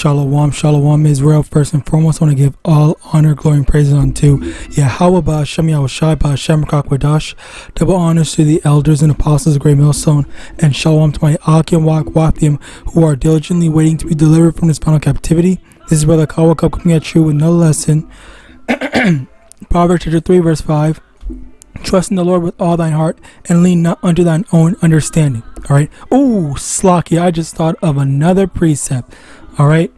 Shalom, shalom, Israel. First and foremost, I want to give all honor, glory, and praises unto YAHAWAH, YAHAWASHI, double honors to the elders and apostles of Great Millstone, and shalom to my Wathim who are diligently waiting to be delivered from this final captivity. This is Brother Kawa Cup coming at you with another lesson. Proverbs chapter 3, verse 5. Trust in the Lord with all thine heart and lean not unto thine own understanding. All right. Oh, Slocky, I just thought of another precept. All right.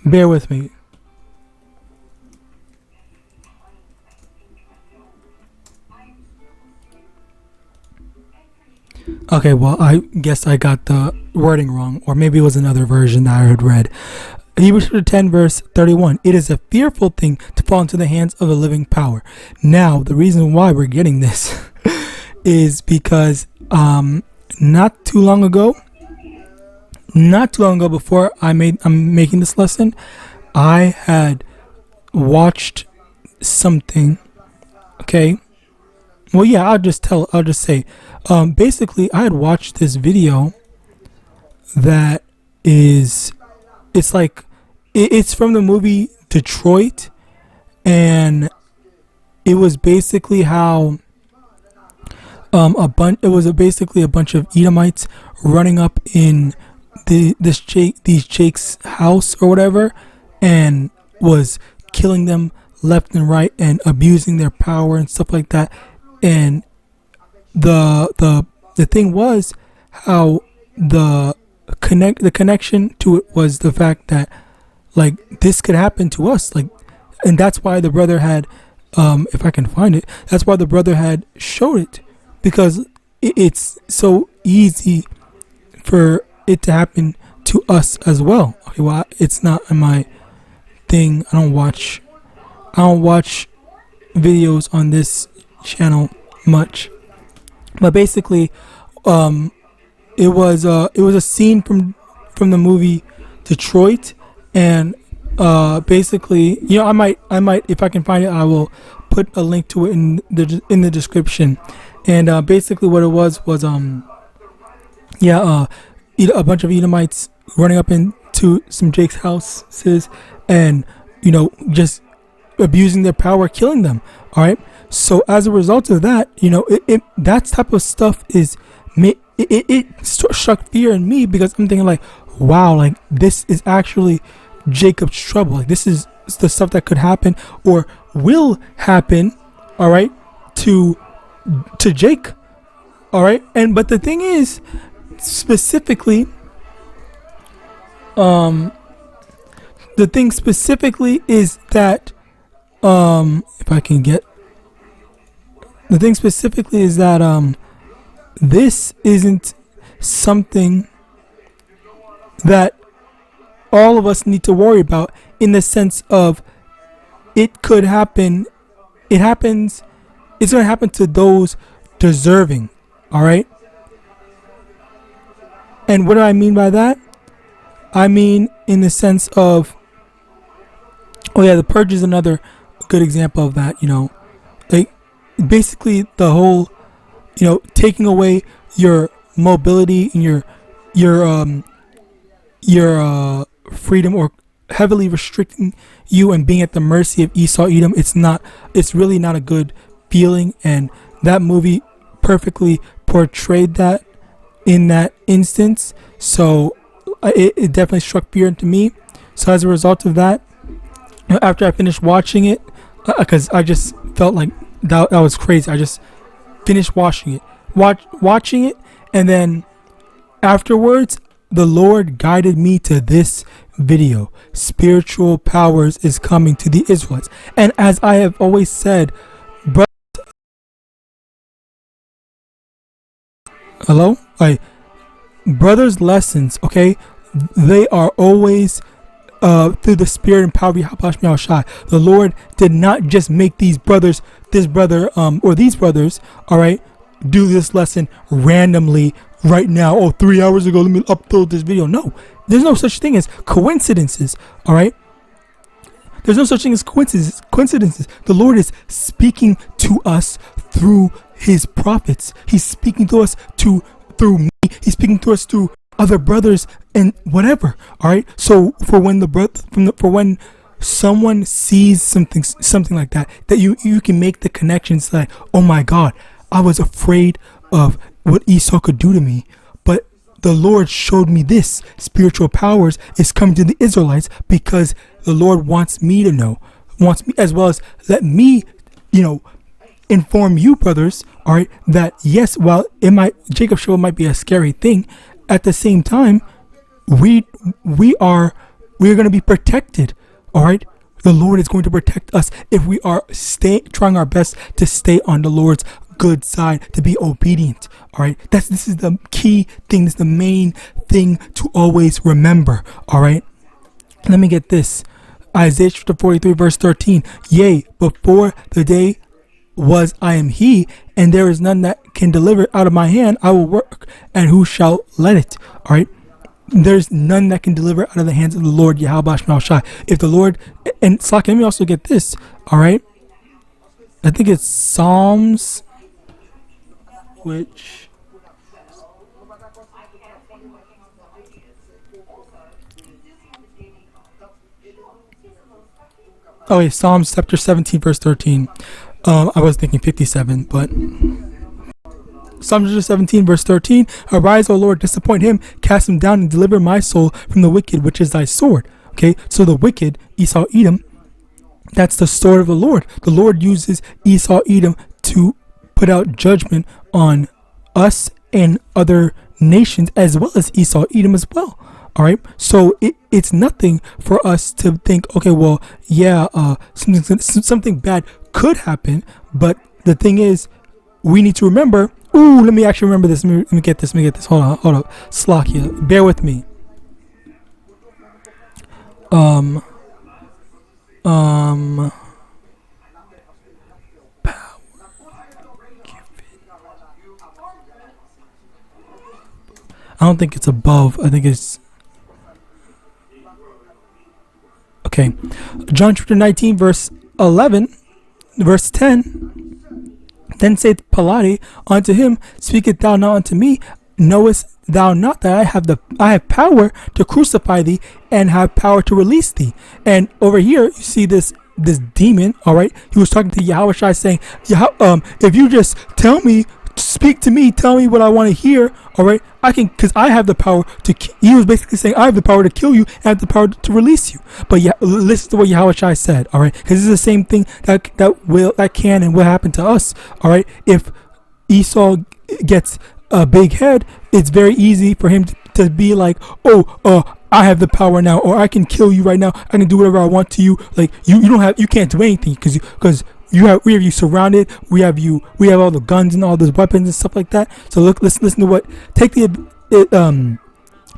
Bear with me. Okay, well, I guess I got the wording wrong, or maybe it was another version that I had read. Hebrews 10, verse 31. It is a fearful thing to fall into the hands of a living power. Now, the reason why we're getting this is because not too long ago, before I'm making this lesson, I had watched something. Okay. Well, yeah, I'll just say, basically, I had watched this video that it's from the movie Detroit, and it was basically how it was basically a bunch of Edomites running up in these Jake's house or whatever, and was killing them left and right and abusing their power and stuff like that. And the thing was how the connection to it was the fact that, like, this could happen to us, like, and that's why the brother had, if I can find it, that's why the brother had showed it, because it's so easy for it to happen to us as well. Okay, well, it's not in my thing. I don't watch videos on this channel much, but basically it was a scene from the movie Detroit, and basically, you know, I might if I can find it, I will put a link to it in the description. And basically what it was a bunch of Edomites running up into some Jake's houses and, you know, just abusing their power, killing them. All right. So as a result of that, you know, that type of stuff it struck fear in me, because I'm thinking, like, wow, like, this is actually Jacob's trouble. Like, this is the stuff that could happen or will happen. All right. To Jake. All right. But the thing is, specifically, is that, if I can get, the thing specifically is that, this isn't something that all of us need to worry about, in the sense of it could happen. It happens. It's going to happen to those deserving. All right. And what do I mean by that? I mean, in the sense of, oh yeah, the purge is another good example of that. You know, like, basically the whole, you know, taking away your mobility and your freedom, or heavily restricting you and being at the mercy of Esau, Edom. It's really not a good feeling, and that movie perfectly portrayed that in that instance. So it definitely struck fear into me. So as a result of that, after I finished watching it, because I just felt like that was crazy, I just finished watching it, and then afterwards, the Lord guided me to this video. Spiritual powers is coming to the Israelites. And as I have always said, brothers' lessons, okay, they are always through the spirit and power of YAHAWASHI. The Lord did not just make these brothers, all right, do this lesson randomly, right now. Oh, 3 hours ago, let me upload this video. No, there's no such thing as coincidences. All right. There's no such thing as coincidences. The Lord is speaking to us through his prophets. He's speaking to us through me. He's speaking to us through other brothers and whatever. All right. So for when when someone sees something like that you can make the connections like, oh my God, I was afraid of what Esau could do to me, but the Lord showed me this spiritual powers is coming to the Israelites because the Lord wants me to know, wants me, as well as let me, inform you, brothers, all right, that yes, while Jacob's trouble might be a scary thing, at the same time, we're going to be protected. All right, the Lord is going to protect us if we are trying our best to stay on the Lord's good side, to be obedient. All right, this is the key thing. This is the main thing to always remember. All right, let me get this. Isaiah chapter 43 verse 13. Yea, before the day was I am he, and there is none that can deliver out of my hand. I will work, and who shall let it? All right. There's none that can deliver out of the hands of the Lord, YAHAWAH. If the Lord, and Slack, let me also get this, all right? I think it's Psalms, which, oh yeah, Psalms chapter 17, verse 13. I was thinking 57, but Psalm 17 verse 13. Arise, O Lord, disappoint him, cast him down, and deliver my soul from the wicked, which is thy sword. Okay, so the wicked, Esau, Edom, that's the sword of the Lord. The Lord uses Esau, Edom to put out judgment on us and other nations, as well as Esau, Edom as well. All right, so it's nothing for us to think, okay, well, yeah, something bad could happen, but the thing is, we need to remember. Ooh, let me actually remember this. Let me get this. Hold on. Slack here. Bear with me. Power given. I don't think it's above. I think it's okay. John chapter 19, verse 11, verse 10. Then saith Pilate unto him, Speakest thou not unto me? Knowest thou not that I have power to crucify thee and have power to release thee? And over here you see this demon. All right, he was talking to Yahawashi, saying, if you just speak to me, tell me what I want to hear. All right, I can, because I have the power to. He was basically saying, I have the power to kill you and I have the power to release you. But yeah, listen to what Yahawashi said. All right, because it's the same thing that can and will happen to us. All right, if Esau gets a big head, it's very easy for him to be like, I have the power now, or I can kill you right now. I can do whatever I want to you. Like you can't do anything because we have you surrounded. We have all the guns and all those weapons and stuff like that. So listen to take the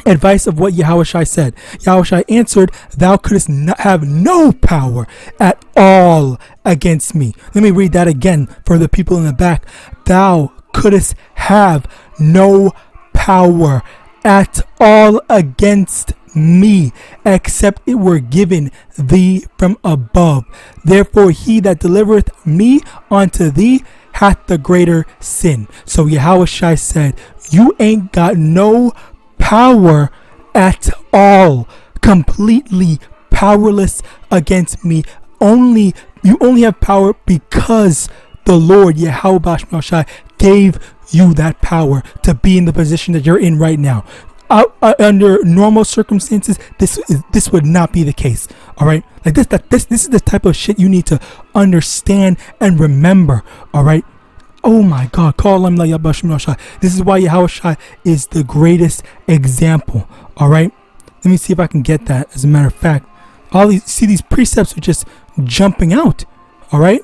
advice of what Yahawashi said. Yahawashi answered, Thou couldst have no power at all against me. Let me read that again for the people in the back. Thou couldst have no power at all against me, except it were given thee from above. Therefore he that delivereth me unto thee hath the greater sin. So Yahawashi said, you ain't got no power at all. Completely powerless against me. You only have power because the Lord Yahawadah gave you that power to be in the position that you're in right now. Under normal circumstances, this would not be the case. All right, like this is the type of shit you need to understand and remember. All right. Oh my God, this is why Yahawashi is the greatest example. All right, let me see if I can get that. As a matter of fact, these precepts are just jumping out. All right.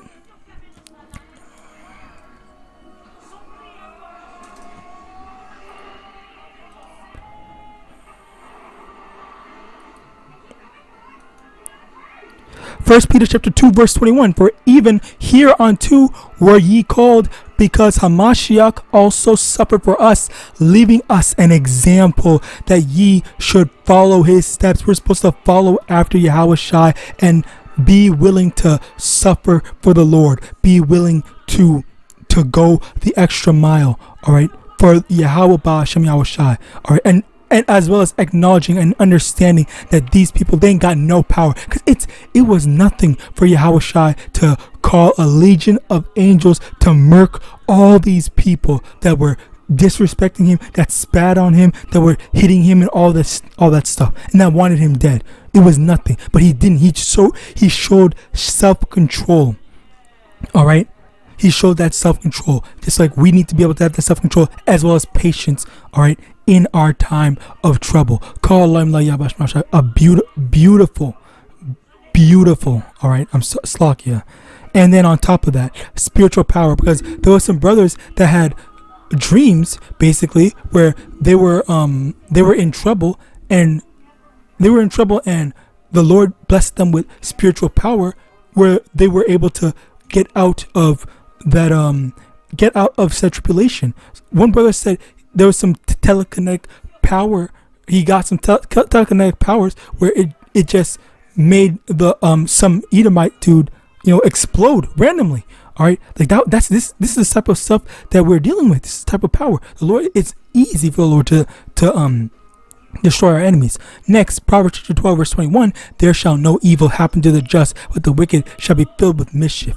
First Peter chapter 2 verse 21, for even hereunto were ye called, because Hamashiach also suffered for us, leaving us an example that ye should follow his steps. We're supposed to follow after Yahawashi and be willing to suffer for the Lord. Be willing to go the extra mile, all right, for Yahawadah Shem Yahawashi, all right, and as well as acknowledging and understanding that these people, they ain't got no power, because it was nothing for Yahawashi to call a legion of angels to murk all these people that were disrespecting him, that spat on him, that were hitting him, and all that stuff, and that wanted him dead. It was nothing, but he didn't. He showed self-control. All right, he showed that self-control, just like we need to be able to have that self-control as well as patience. All right, in our time of trouble. Call a beautiful. All right, I'm Slakia. And then on top of that, spiritual power, because there were some brothers that had dreams, basically, where they were in trouble, and the Lord blessed them with spiritual power, where they were able to get out of said tribulation. One brother said there was some telekinetic power. He got some telekinetic powers where it just made the some Edomite dude, explode randomly. All right, like that. This is the type of stuff that we're dealing with. This is the type of power. The Lord. It's easy for the Lord to destroy our enemies. Next, Proverbs chapter 12 verse 21. There shall no evil happen to the just, but the wicked shall be filled with mischief.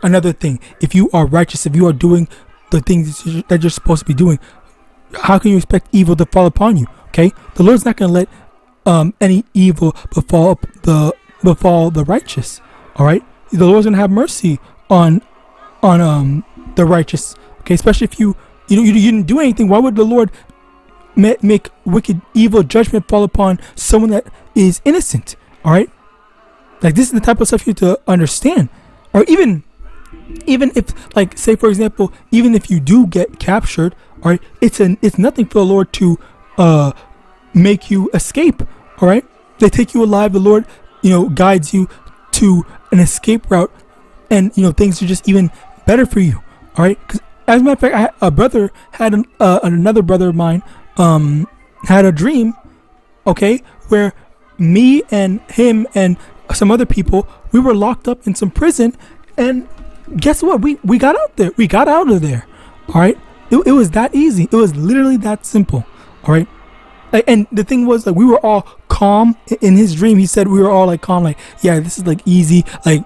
Another thing, if you are righteous, if you are doing the things that you're supposed to be doing, how can you expect evil to fall upon you? Okay, the Lord's not going to let any evil befall the righteous. All right, the Lord's going to have mercy on the righteous. Okay, especially if you didn't do anything. Why would the Lord make wicked, evil judgment fall upon someone that is innocent? All right, like this is the type of stuff you have to understand. Or even if, like, say for example, even if you do get captured, all right, it's nothing for the Lord to make you escape. All right, they take you alive. The Lord, guides you to an escape route, and things are just even better for you. All right, because as a matter of fact, a brother had another brother of mine had a dream, okay, where me and him and some other people, we were locked up in some prison, and guess what? We got out there. We got out of there. All right. It was that easy. It was literally that simple. All right. And the thing was, like, we were all calm in his dream. He said we were all like calm, like, yeah, this is like easy, like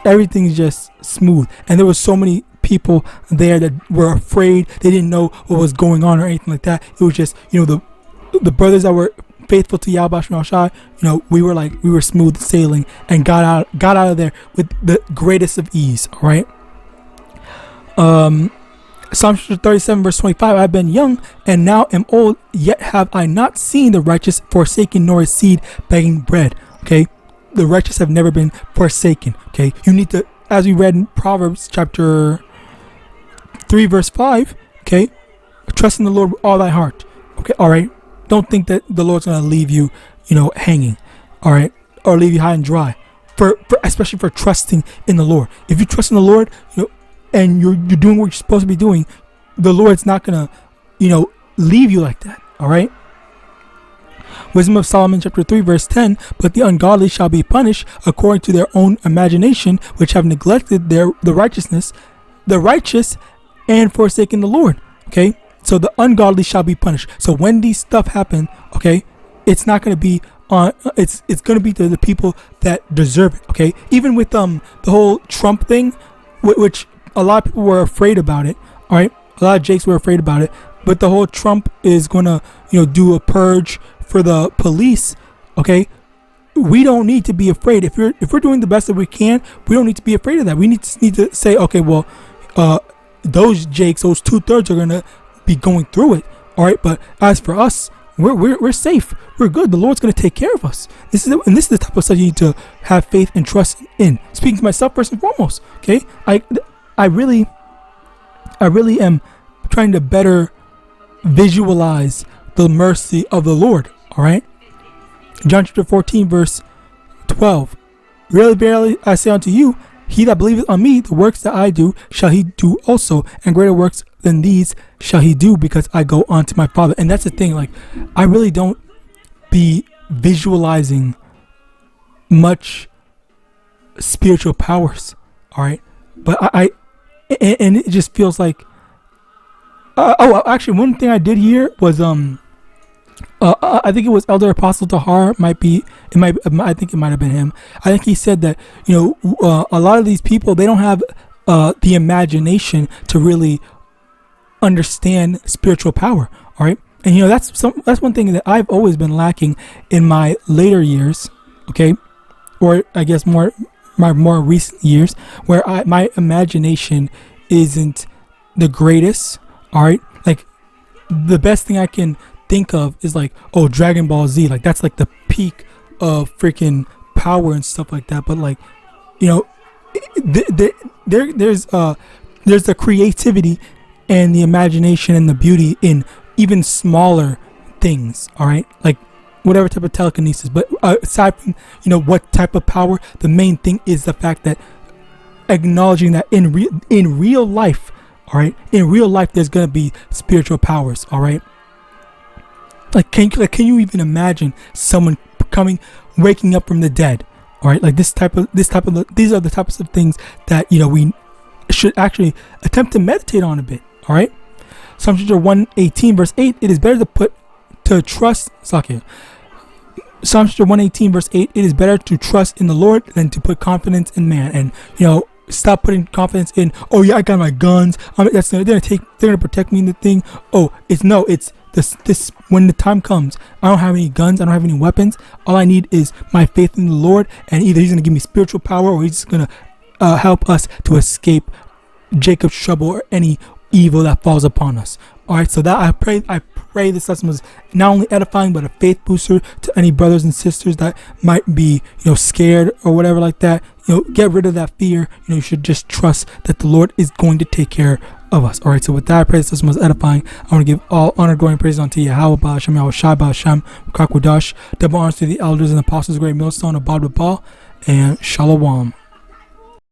everything's just smooth. And there was so many people there that were afraid. They didn't know what was going on or anything like that. It was just, the brothers that were faithful to Yahawadah, we were smooth sailing and got out of there with the greatest of ease. All right. Psalm 37 verse 25. I've been young and now am old, yet have I not seen the righteous forsaken, nor his seed begging bread. Okay, the righteous have never been forsaken. Okay, you need to, as we read in Proverbs chapter 3 verse 5. Okay, trust in the Lord with all thy heart. Okay, all right. Don't think that the Lord's gonna leave you, hanging, all right, or leave you high and dry. For especially for trusting in the Lord. If you trust in the Lord, and you're doing what you're supposed to be doing, the Lord's not gonna, leave you like that. All right. Wisdom of Solomon chapter 3 verse 10. But the ungodly shall be punished according to their own imagination, which have neglected the righteousness, the righteous, and forsaken the Lord. Okay. So the ungodly shall be punished. So when these stuff happen, okay, it's not going to be on. It's going to be to the people that deserve it. Okay, even with the whole Trump thing, which a lot of people were afraid about it. All right, a lot of Jakes were afraid about it. But the whole Trump is going to do a purge for the police. Okay, we don't need to be afraid. If we're doing the best that we can, we don't need to be afraid of that. We need to say, okay, well, those Jakes, those 2/3 are going to be going through it. All right, but as for us, we're safe. We're good. The Lord's going to take care of us. This is the type of stuff you need to have faith and trust in. Speaking to myself first and foremost. Okay, I really am trying to better visualize the mercy of the Lord. All right, John chapter 14 verse 12. Verily, verily, I say unto you, he that believeth on me, the works that I do, shall he do also, and greater works than these shall he do, because I go on to my Father. And that's the thing, like, I really don't be visualizing much spiritual powers, all right? But and it just feels like, actually, one thing I did hear was, I think it was Elder Apostle Tahar. I think it might have been him. I think he said that, a lot of these people, they don't have the imagination to really understand spiritual power. All right, and that's one thing that I've always been lacking in my later years. Okay, or I guess my more recent years, where my imagination isn't the greatest. All right, like the best thing I can think of is like, oh, Dragon Ball Z, like that's like the peak of freaking power and stuff like that. But like, there's the creativity and the imagination and the beauty in even smaller things. All right, like whatever type of telekinesis. But aside from what type of power, the main thing is the fact that acknowledging that in real life, all right, in real life there's gonna be spiritual powers. All right. Like, can you even imagine someone waking up from the dead? All right, like these are the types of things that we should actually attempt to meditate on a bit. All right, Psalm 118 verse 8. It is better to trust. Psalm 118 verse 8. It is better to trust in the Lord than to put confidence in man. And stop putting confidence in, oh yeah, I got my guns. They're gonna protect me in the thing. Oh, it's this when the time comes, I don't have any guns, I don't have any weapons. All I need is my faith in the Lord, and either he's going to give me spiritual power, or he's just going to help us to escape Jacob's trouble or any evil that falls upon us. All right, so that I pray this lesson was not only edifying but a faith booster to any brothers and sisters that might be scared or whatever like that. Get rid of that fear. You should just trust that the Lord is going to take care of us. All right, so with that, I pray this lesson was edifying. I want to give all honor, glory, and praise unto YAHAWAH, YAHAWASHI, Kakwadash. Double honors to the elders and apostles, great millstone of Bible, and Shalom.